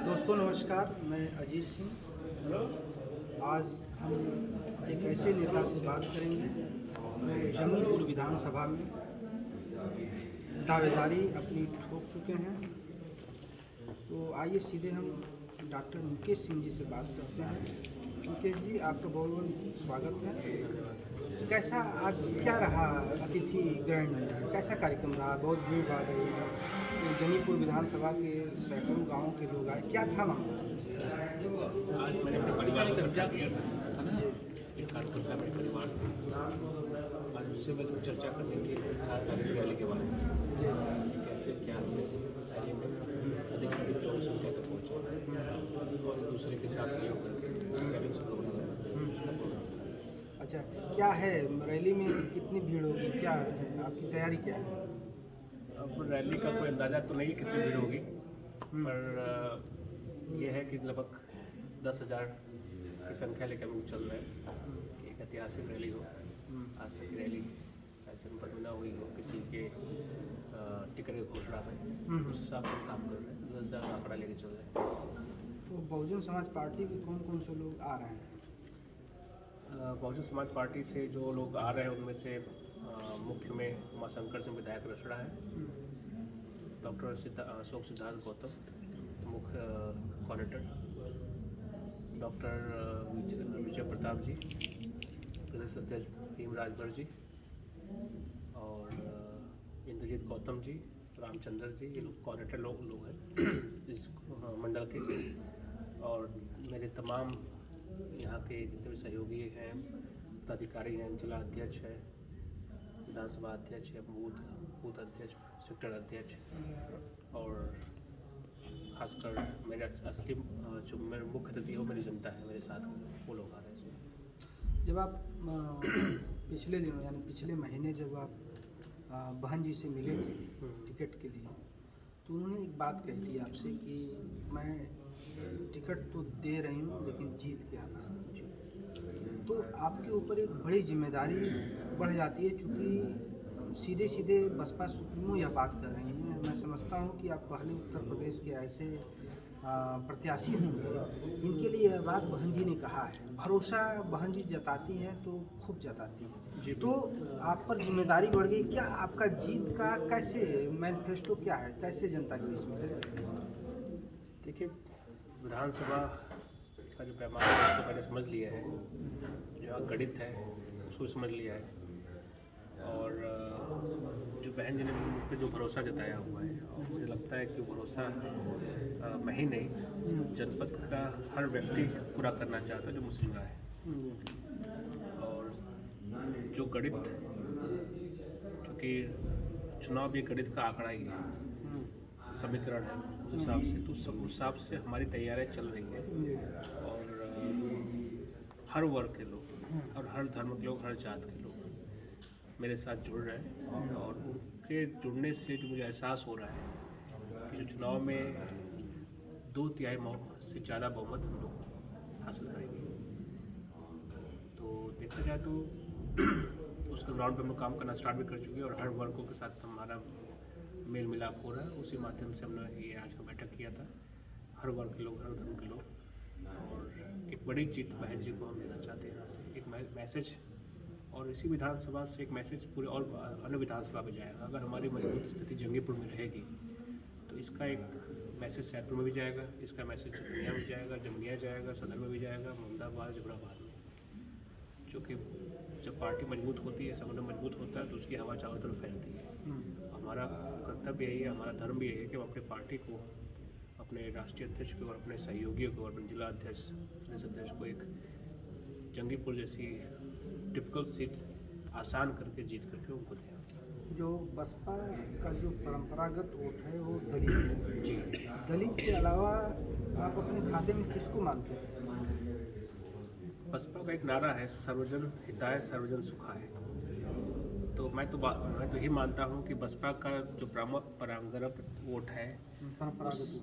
दोस्तों नमस्कार, मैं अजीत सिंह। आज हम एक ऐसे नेता से बात करेंगे जो जमीपुर विधानसभा में दावेदारी अपनी ठोक चुके हैं। तो आइए सीधे हम डॉक्टर मुकेश सिंह जी से बात करते हैं। मुकेश जी, आपका बहुत बहुत स्वागत है। कैसा आज क्या रहा अतिथि ग्रहण में? कैसा कार्यक्रम रहा? बहुत भीड़ भाड़ रही है। तो जमीपुर विधानसभा के सैकड़ों गांवों के लोग आए, क्या था मामला? आज मैंने अपने परिवार को इकट्ठा किया था। जी एक कार्यकर्ता मेरे परिवार थे। आज उससे मैं सब चर्चा करनी थी 18 तारीख की रैली के बारे में। जी कैसे क्या हमने रैली में अधिक से अधिक लोगों की संख्या तक पहुँचे और एक दूसरे के साथ सहयोग करके इस रैली को सफल बनाया। अच्छा, क्या है रैली में कितनी भीड़ होगी? क्या है आपकी तैयारी क्या है? अब रैली का कोई अंदाज़ा तो नहीं कितनी भीड़ होगी, पर यह है कि लगभग 10,000 की संख्या लेकर हम लोग चल रहे हैं। एक ऐतिहासिक रैली हो। आज तक की रैली शायद जनपद में ना हुई हो किसी के टिकट की घोषणा में। उस हिसाब से हम काम कर रहे हैं। 10,000 आंकड़ा लेके चल रहे हैं। तो बहुजन समाज पार्टी के कौन कौन से लोग आ रहे हैं? बहुजन समाज पार्टी से जो लोग आ रहे हैं उनमें से मुख्य में उमाशंकर सिंह विधायक रसड़ा है, डॉक्टर अशोक सिद्धार्थ गौतम मुख्य कोऑर्डिनेटर, डॉक्टर विजय प्रताप जी, प्रदेश अध्यक्ष भीम राजभर जी और इंद्रजीत गौतम जी, रामचंद्र जी, ये लोग कोऑर्डिनेटर लोग हैं इस मंडल के। और मेरे तमाम यहाँ के जितने भी सहयोगी हैं, पदाधिकारी हैं, जिला अध्यक्ष है, विधानसभा अध्यक्ष है, बूथ अध्यक्ष, सेक्टर अध्यक्ष और खासकर मेरे असली जो मेरे मुख्य अतिथि हो मेरी जनता है मेरे साथ, वो लोग आ रहे हैं इसमें। जब आप पिछले दिनों यानी पिछले महीने जब आप बहन जी से मिले थे टिकट के लिए, तो उन्होंने एक बात कही थी आपसे कि मैं टिकट तो दे रही हूँ लेकिन जीत के आना। तो आपके ऊपर एक बड़ी जिम्मेदारी बढ़ जाती है, चूँकि सीधे सीधे बसपा सुप्रीमो यह बात कर रही हैं। मैं समझता हूँ कि आप पहले उत्तर प्रदेश के ऐसे प्रत्याशी होंगे, इनके लिए यह बात बहन जी ने कहा है। भरोसा बहन जी जताती हैं तो खूब जताती हैं। जी तो आप पर जिम्मेदारी बढ़ गई। क्या आपका जीत का कैसे मैनिफेस्टो क्या है? कैसे जनता के बीच में? देखिए, विधानसभा का जो पैमाना है उसको मैंने समझ लिया है, जो गणित है उसको समझ लिया है। और जो बहन जी ने मुझ पर जो भरोसा जताया हुआ है, और मुझे लगता है कि भरोसा मैं ही नहीं जनपद का हर व्यक्ति पूरा करना चाहता है जो मुझसे जुड़ा है। और जो गणित, क्योंकि चुनाव भी गणित का आंकड़ा ही है, समीकरण है, उस हिसाब से तो सब उस हिसाब से हमारी तैयारियाँ चल रही हैं। और हर वर्ग के लोग और हर धर्म के लोग, हर जात के लोग मेरे साथ जुड़ रहे हैं। और उनके जुड़ने से जो मुझे एहसास हो रहा है कि जो चुनाव में 2/3 से ज़्यादा बहुमत हम लोग हासिल करेंगे। तो देखा जाए तो उसके ग्राउंड पे हम लोग काम करना स्टार्ट भी कर चुके हैं और हर वर्गों के साथ हमारा मेल मिलाप हो रहा है। उसी माध्यम से हमने ये आज का बैठक किया था। हर वर्ग के लोग, हर धर्म के लोग, और एक बड़ी जीत बहन जी को हम देना चाहते हैं यहाँ से एक मैसेज। और इसी विधानसभा से एक मैसेज पूरे और अन्य विधानसभा में जाएगा। अगर हमारी मजबूत स्थिति जंगीपुर में रहेगी तो इसका एक मैसेज सैदपुर में भी जाएगा, इसका मैसेज चुनिया में जाएगा, जमनिया जाएगा, सदर में भी जाएगा, मोहम्मदाबाद, जबराबाद में। क्योंकि जब पार्टी मजबूत होती है, संगठन मजबूत होता है तो उसकी हवा चारों तरफ फैलती है। हमारा कर्तव्य यही है, हमारा धर्म भी यही है कि हम अपनी पार्टी को, अपने राष्ट्रीय अध्यक्ष को और अपने सहयोगियों को और अपने जिला अध्यक्ष, प्रदेश अध्यक्ष को एक जंगीपुर जैसी टिपिकल सीट आसान करके जीत करके उनको दें। जो बसपा का जो परंपरागत वोट है वो दलित है। जी, दलित के अलावा आप अपने खाते में किसको मानते हैं? बसपा का एक नारा है, सर्वजन हिताय सर्वजन सुखाय। तो मैं तो यही मानता हूँ कि बसपा का जो परंपरागत वोट है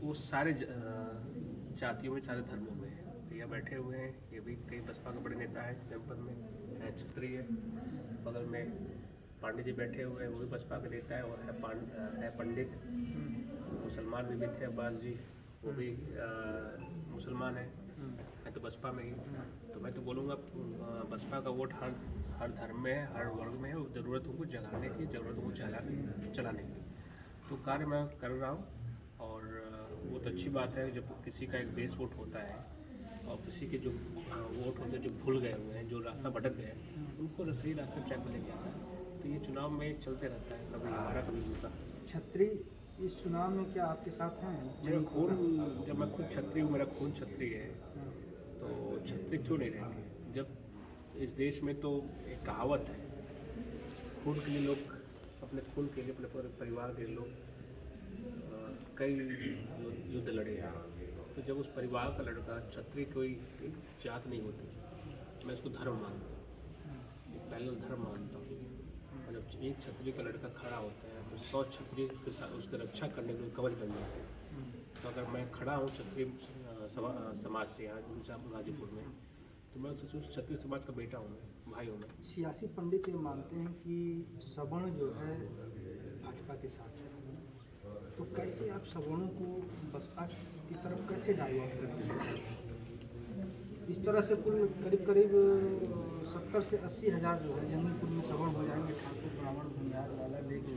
वो सारे जातियों में, सारे धर्मों में है। भैया बैठे हुए हैं, ये भी कई बसपा के बड़े नेता हैं जनपद में, है क्षत्रिय। बगल में पांडे जी बैठे हुए हैं, वो भी बसपा के नेता है और है पंडित, मुसलमान भी थे अब्बास जी, वो भी मुसलमान है, मैं तो बसपा में ही हूँ। तो मैं तो बोलूँगा बसपा का वोट हर धर्म में है, हर वर्ग में है। ज़रूरतों को जगाने की, ज़रूरतों को चलाने की तो कार्य मैं कर रहा हूँ। और बहुत अच्छी बात है जब किसी का एक बेस वोट होता है और किसी के जो वोट होते हैं जो भूल गए हुए हैं, जो रास्ता भटक गए हैं, उनको सही रास्ते ट्रैक पर लेके आना है। तो ये चुनाव में चलते रहता है, कभी हमारा कभी उनका। छत्री इस चुनाव में क्या आपके साथ हैं? मेरा खून, जब मैं खुद छत्री हूँ, मेरा खून छत्री है, तो छत्री क्यों नहीं रहेंगे? जब इस देश में तो एक कहावत है, खून के लिए लोग, अपने खून के लिए, अपने पूरे परिवार के लिए लोग कई युद्ध लड़े हैं। तो जब उस परिवार का लड़का, छत्री कोई एक जात नहीं होती, मैं उसको धर्म मानता हूँ, एक पैरेलल धर्म मानता हूँ। और जब एक छत्री का लड़का खड़ा होता है तो 100 छत्री उसके साथ उसकी रक्षा करने के लिए कवच बन जाते हैं। तो अगर मैं खड़ा हूँ छत्री समाज से यहाँ गाजीपुर में, तो मैं उस छत्री समाज का बेटा हूँ, मैं भाई हूँ। मैं सियासी पंडित ये मानते हैं कि सवर्ण जो है भाजपा के साथ है, तो कैसे आप सवर्णों को बसपा की तरफ कैसे डाइवर्ट करेंगे? इस तरह से कुल करीब 70 से 80 हज़ार जो है जंगीपुर में सवर्ण हो जाएंगे, ठाकुर ब्राह्मण भूमिहार वाला लेके।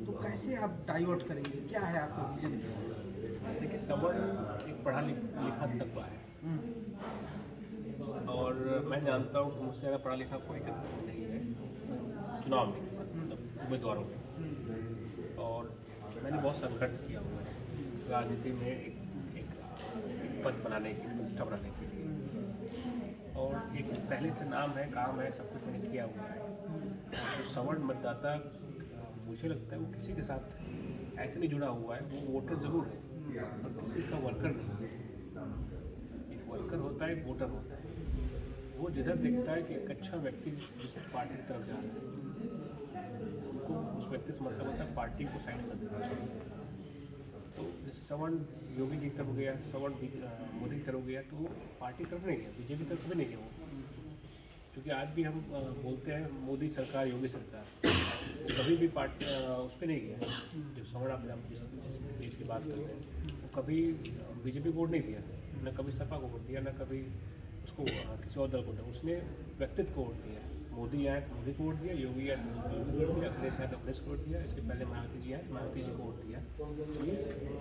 तो कैसे आप डाइवर्ट करेंगे? क्या है आपका विजन? देखिए, सवर्ण एक पढ़ा लिखा तबका है, और मैं जानता हूँ कि मुझसे ज़्यादा पढ़ा लिखा कोई नहीं है चुनाव में, मतलब उम्मीदवारों में। और मैंने बहुत संघर्ष किया हुआ है राजनीति में, एक पद बनाने के लिए, प्रतिष्ठा बनाने के लिए, और एक पहले से नाम है, काम है, सब कुछ मैंने किया हुआ है। तो सवर्ण मतदाता, मुझे लगता है वो किसी के साथ ऐसे नहीं जुड़ा हुआ है, वो वोटर ज़रूर है और किसी का वर्कर नहीं है। एक वर्कर होता है, एक वोटर होता है। वो जिधर देखता है कि एक अच्छा व्यक्ति जिस पार्टी की तरफ जा रहा है, उनको उस व्यक्ति से मतलब होता है पार्टी को साइड कर देना चाहिए। तो जैसे सवर्ण योगी जी की तरफ गया, सवर्ण मोदी की तरफ गया, तो वो पार्टी की तरफ नहीं गया, बीजेपी की तरफ कभी नहीं गया वो। क्योंकि आज भी हम बोलते हैं मोदी सरकार, योगी सरकार, वो कभी भी पार्टी उस पर नहीं गया। जो सवर्ण आप जिस देश की बात करते हैं, वो कभी बीजेपी को वोट नहीं दिया, न कभी सपा को वोट दिया, न कभी उसको किसी और दल को दिया। उसने व्यक्तित्व को वोट दिया। मोदी आए तो मोदी को वोट दिया, योगी आए तो योगी को वोट दिया, अखिलेश आए तो अखिलेश को वोट दिया, इसके पहले मायावती जी आए तो मायावती जी को वोट दिया। ये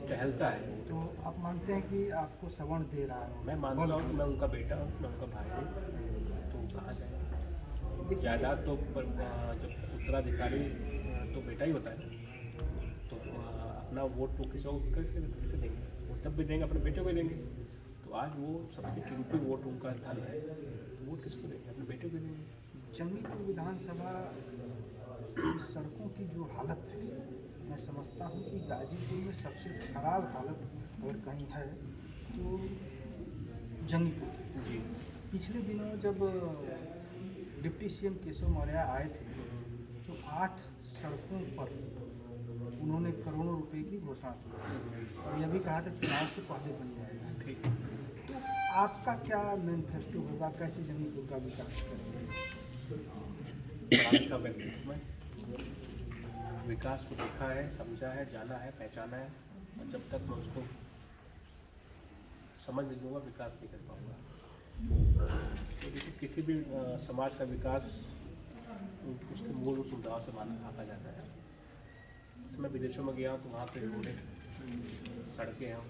टहलता है। तो आप मानते हैं कि आपको सवर्ण दे रहा है? मैं मानता हूँ कि मैं उनका बेटा हूँ, मैं उनका भाई हूँ, तो कहा जाए जायदाद तो जब उत्तराधिकारी तो बेटा ही होता है, तो अपना वोट वो किसी और कैसे देंगे? वो तब भी देंगे, अपने बेटे को ही देंगे। तो आज वो सबसे कीमती वोट उनका धन है, तो वोट किसको देंगे? अपने बेटे को देंगे। जंगीपुर विधानसभा की सड़कों की जो हालत है, मैं समझता हूँ कि गाजीपुर में सबसे खराब हालत अगर कहीं है तो जंगीपुर। जी। पिछले दिनों जब डिप्टी सीएम केशव मौर्य आए थे तो 8 सड़कों पर उन्होंने करोड़ों रुपए की घोषणा की और यह भी कहा था चुनाव से पहले बन जाएगा। ठीक। तो आपका क्या मैनिफेस्टो होगा, कैसे जंगीपुर का विकास करेंगे? पढ़ा लिखा व्यक्तित्व में विकास को देखा है, समझा है, जाना है, पहचाना है, और जब तक मैं उसको समझ नहीं लूँगा, विकास नहीं कर पाऊँगा। तो देखिए, किसी भी समाज का विकास उसके मूल सुविधाओं से आता जाता है। जैसे मैं विदेशों में गया हूँ तो वहाँ पे रोडें, सड़कें हैं,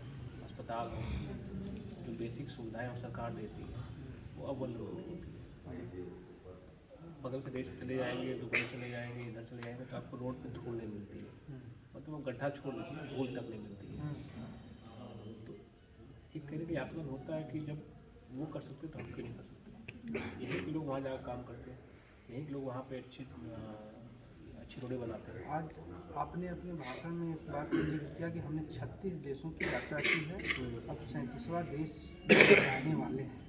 अस्पताल हैं, जो बेसिक सुविधाएं सरकार देती है वो अव्वल नंबर की होती है। बगल के देश चले जाएंगे, दुबई चले जाएंगे, इधर चले जाएंगे, तो आपको रोड पे धूल नहीं मिलती है, मतलब वो गड्ढा छोड़ लीजिए, धूल तक नहीं मिलती है। तो एक कहने का आकलन होता है कि जब वो कर सकते तो हम क्यों नहीं कर सकते? यही के लोग वहाँ जाकर काम करते हैं, यही के लोग वहाँ पे अच्छी रोडें बनाते हैं। आज आपने अपने भाषण में एक बात का जिक्र किया कि हमने 36 देशों की यात्रा की है, अब 37वां देश जाने वाले हैं।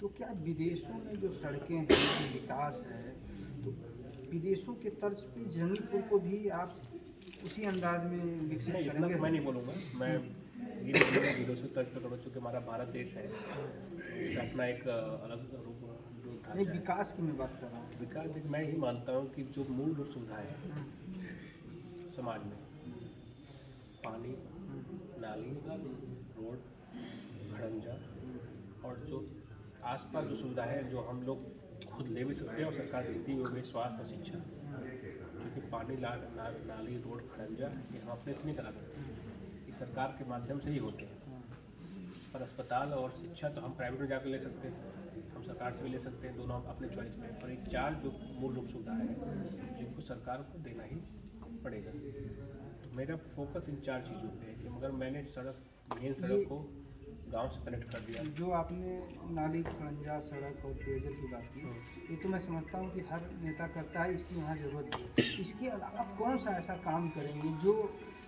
तो क्या विदेशों में जो सड़कें हैं, जो विकास है, तो विदेशों के तर्ज पे जंगीपुर को भी आप उसी अंदाज में विकसित नहीं, इतना करेंगे? तो मैं नहीं बोलूँगा। मैं ये बोलूँगा विदेशों तर्ज पर करूँ, चूँकि हमारा भारत देश है, इसका अपना एक अलग रूप ढांचा नहीं, है। विकास की मैं बात कर रहा हूँ। विकास देखिए, मैं ही मानता हूँ कि जो मूलभूत सुविधाएं हैं समाज में, पानी, नाली, रोड, खड़ंजा और जो आसपास जो सुविधा है जो हम लोग खुद ले भी सकते हैं और सरकार देती भी होगी, स्वास्थ्य और शिक्षा, क्योंकि पानी नाली, रोड, खड़ंजा ये हम अपने से नहीं करा सकते, ये सरकार के माध्यम से ही होते हैं। पर अस्पताल और शिक्षा तो हम प्राइवेट में जाकर ले सकते हैं, हम सरकार से भी ले सकते हैं, दोनों अपने चॉइस पे। पर एक 4 जो मूल रूप सुविधा है जिनको सरकार को देना ही पड़ेगा। तो मेरा फोकस इन 4 चीज़ों पे है कि मगर मैंने मेन सड़क को गांव से कनेक्ट कर दिया। जो आपने नाली, खड़ंजा, सड़क और पेयजल की बात की, ये तो मैं समझता हूँ कि हर नेता करता है, इसकी यहाँ ज़रूरत है। इसके अलावा कौन सा ऐसा काम करेंगे जो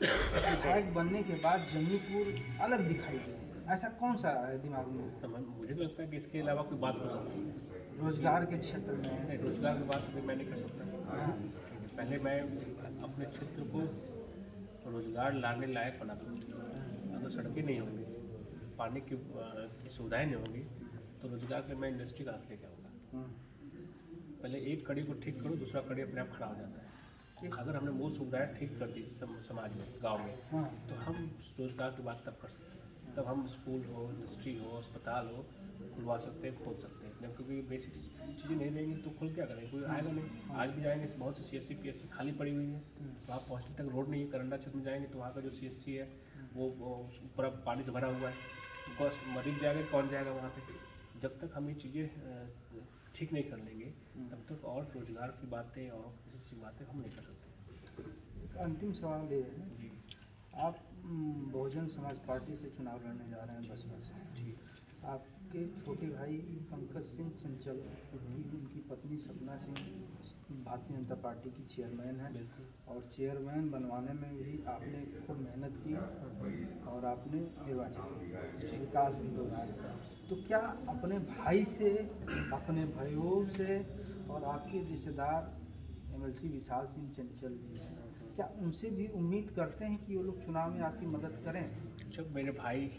विधायक बनने के बाद जंगीपुर अलग दिखाई दे? ऐसा कौन सा है दिमाग में? तो मुझे तो लगता है कि इसके अलावा कोई बात हो सकती है रोजगार के क्षेत्र में? नहीं, रोजगार की बात भी मैं नहीं कर सकता। पहले मैं अपने क्षेत्र को रोजगार लाने लायक बना दूँ। अगर सड़कें नहीं होंगी, पानी की सुविधाएं नहीं होंगी, तो रोजगार के लिए मैं इंडस्ट्री कहाँ से लेके आऊँगा? पहले एक कड़ी को ठीक करो, दूसरा कड़ी अपने आप खड़ा हो जाता है। अगर हमने मूल सुविधाएं ठीक कर दी समाज में, गांव में, तो हम रोजगार की बात तब कर सकते हैं। तब हम स्कूल हो, इंडस्ट्री हो, अस्पताल हो खुलवा सकते हैं, खोल सकते हैं। जब क्योंकि बेसिक चीज़ें नहीं रहेंगी तो खुल क्या करेंगे, कोई आएगा नहीं। आज भी जाएंगे बहुत से CSC PSC खाली पड़ी हुई है, वहाँ पहुँचने तक रोड नहीं है। करंडा क्षेत्र में जाएंगे तो वहाँ का जो CSC है वो पूरा पानी से भरा हुआ है, मरीज जाएगा कौन जाएगा वहाँ पे? जब तक हम ये चीज़ें ठीक नहीं कर लेंगे तब तक और रोजगार की बातें और किसी चीज़ की बातें हम नहीं कर सकते। अंतिम सवाल ये है, आप बहुजन समाज पार्टी से चुनाव लड़ने जा रहे हैं बसपा से। जी। आपके छोटे भाई पंकज सिंह चंचल, उनकी पत्नी सपना सिंह भारतीय जनता पार्टी की चेयरमैन है, और चेयरमैन बनवाने में भी आपने खूब मेहनत की और आपने निर्वाचित किया, विकास भी हो रहा है। तो क्या अपने भाई से, अपने भाइयों से और आपके रिश्तेदार MLC विशाल सिंह चंचल जी हैं, क्या उनसे भी उम्मीद करते हैं कि वो लोग चुनाव में आपकी मदद करें? जब मेरे भाई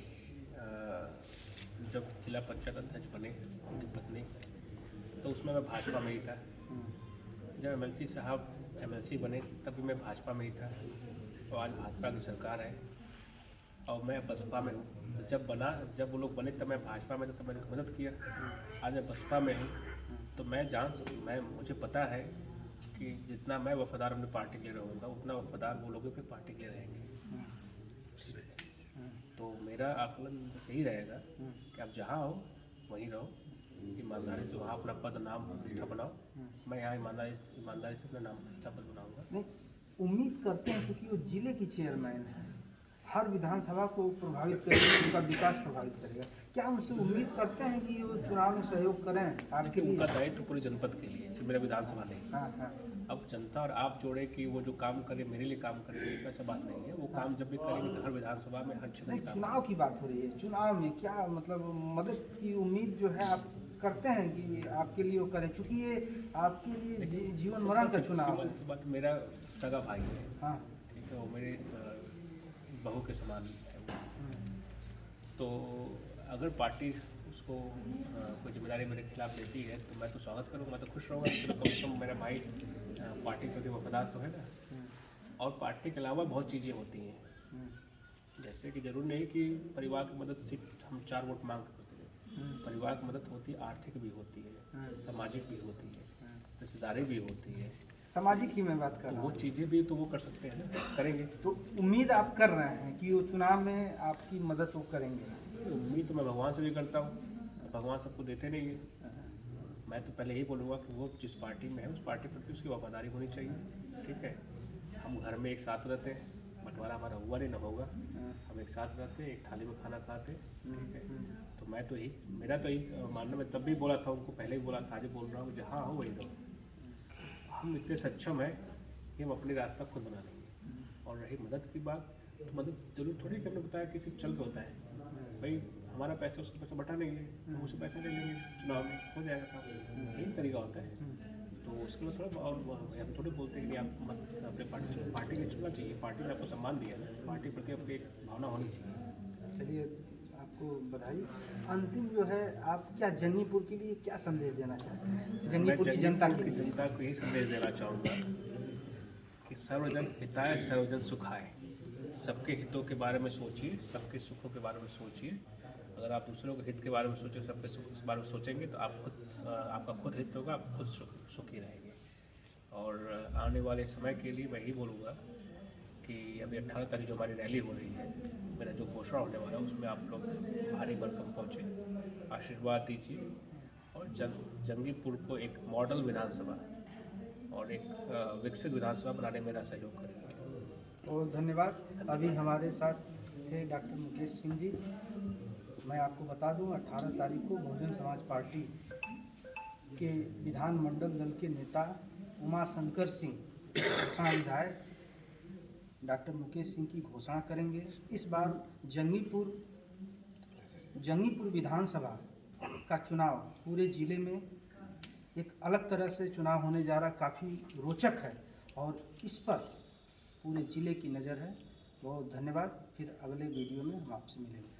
जब जिला पंचायत अध्यक्ष बने, उनकी पत्नी, तो उसमें मैं भाजपा में ही था। जब MLC साहब MLC बने तब भी मैं भाजपा में ही था, और आज भाजपा की सरकार है और मैं बसपा में हूँ। जब वो लोग बने तब मैं भाजपा में था, तब मैंने मदद किया। आज मैं बसपा में हूँ तो मुझे पता है कि जितना मैं वफादार अपनी पार्टी के लिए रहूँगा उतना वफादार वो लोग भी पार्टी के लिए रहेंगे। तो मेरा आकलन बस यही रहेगा कि आप जहाँ हो वहीं रहो, ईमानदारी से वहाँ अपना पद, नाम, प्रतिष्ठा बनाओ। मैं यहाँ ईमानदारी से अपना नाम, प्रतिष्ठा पद बनाऊँगा। नहीं, उम्मीद करते हैं क्योंकि वो जिले की चेयरमैन है, हर विधानसभा को प्रभावित करेगा, उनका विकास प्रभावित करेगा। क्या उनसे उम्मीद करते हैं कि वो चुनाव में सहयोग करें आपके लिए? उनका दायित्व पूरे जनपद के लिए, सिर्फ मेरा विधानसभा नहीं। हाँ। अब जनता और आप जोड़े कि वो जो काम करे मेरे लिए काम करे, ऐसा बात नहीं है। वो काम जब भी करेंगे तो हर विधानसभा में, हर क्षेत्र नहीं, में चुनाव की बात हो रही है। चुनाव में क्या मतलब मदद की उम्मीद जो है आप करते हैं कि आपके लिए वो करें, क्योंकि ये आपके लिए जीवन मरण का चुनाव है। बात, मेरा सगा भाई है, हाँ, ठीक है, वो मेरे बहू के समान है वो। तो अगर पार्टी उसको कोई जिम्मेदारी मेरे खिलाफ लेती है तो मैं तो स्वागत करूँगा, मैं तो खुश रहूँगा। चलो कम से कम मेरा भाई पार्टी के प्रति वफादार तो है ना। और पार्टी के अलावा बहुत चीज़ें होती हैं, जैसे कि जरूरी नहीं कि परिवार की मदद सिर्फ हम 4 वोट मांग कर सकें। परिवार की मदद होती है, आर्थिक भी होती है, सामाजिक भी होती है, रिश्तेदारी भी होती है। सामाजिक ही मैं बात कर रहा वो हूँ। चीज़ें भी तो वो कर सकते हैं ना, करेंगे। तो उम्मीद आप कर रहे हैं कि वो चुनाव में आपकी मदद वो करेंगे? उम्मीद तो मैं भगवान से भी करता हूँ, भगवान सबको देते नहीं है। मैं तो पहले यही बोलूँगा कि वो जिस पार्टी में है उस पार्टी प्रति उसकी वफादारी होनी चाहिए, ठीक है। हम घर में एक साथ रहते हैं, बंटवारा हमारा हुआ नहीं ना होगा, हम एक साथ रहते हैं, एक थाली में खाना खाते, ठीक है। तो मैं तो मेरा तो यही मानना, मैं तब भी बोला था उनको, पहले ही बोला था, आज बोल रहा हूँ, जहाँ हो वहीं रहो। हम इतने सक्षम हैं कि हम अपनी रास्ता खुद बना लेंगे। और रही मदद की बात, तो मदद जरूर थोड़ी कि हमने बताया कि सिर्फ चल के होता है भाई, हमारा पैसा उसका पैसा बटा नहीं है, हम उससे पैसा ले लेंगे, चुनाव में हो जाएगा काम, यही तरीका होता है। तो उसके बाद थोड़ा, और हम थोड़े बोलते हैं कि आप मत अपने पार्टी के चुनना चाहिए, पार्टी ने आपको सम्मान दिया है, पार्टी प्रति आपकी एक भावना होनी चाहिए। चलिए, आपको बधाई। अंतिम जो है, आप क्या जंगीपुर के लिए क्या संदेश देना चाहते हैं? जंगीपुर की जनता को यही संदेश देना चाहूँगा कि सर्वजन हिताय सर्वजन सुखाय, सबके हितों के बारे में सोचिए, सबके सुखों के बारे में सोचिए। अगर आप दूसरों के हित के बारे में सोचें, सबके सुख के बारे में सोचेंगे तो आप खुद आपका खुद हित होगा, आप खुद सुखी रहेंगे। और आने वाले समय के लिए मैं यही बोलूँगा कि अभी 18 तारीख जो हमारी रैली हो रही है, मेरा जो घोषणा होने वाला है, उसमें आप लोग भारी भरकम पहुँचे, आशीर्वाद दीजिए और जंगीपुर को एक मॉडल विधानसभा और एक विकसित विधानसभा बनाने में मेरा सहयोग करेंगे। और धन्यवाद। अभी हमारे साथ थे डॉक्टर मुकेश सिंह जी। मैं आपको बता दूं 18 तारीख को बहुजन समाज पार्टी के विधानमंडल दल के नेता उमाशंकर सिंह, घोषणा विधायक डॉक्टर मुकेश सिंह की घोषणा करेंगे। इस बार जंगीपुर विधानसभा का चुनाव पूरे ज़िले में एक अलग तरह से चुनाव होने जा रहा, काफ़ी रोचक है और इस पर पूरे ज़िले की नज़र है। बहुत धन्यवाद। फिर अगले वीडियो में हम आपसे मिलेंगे।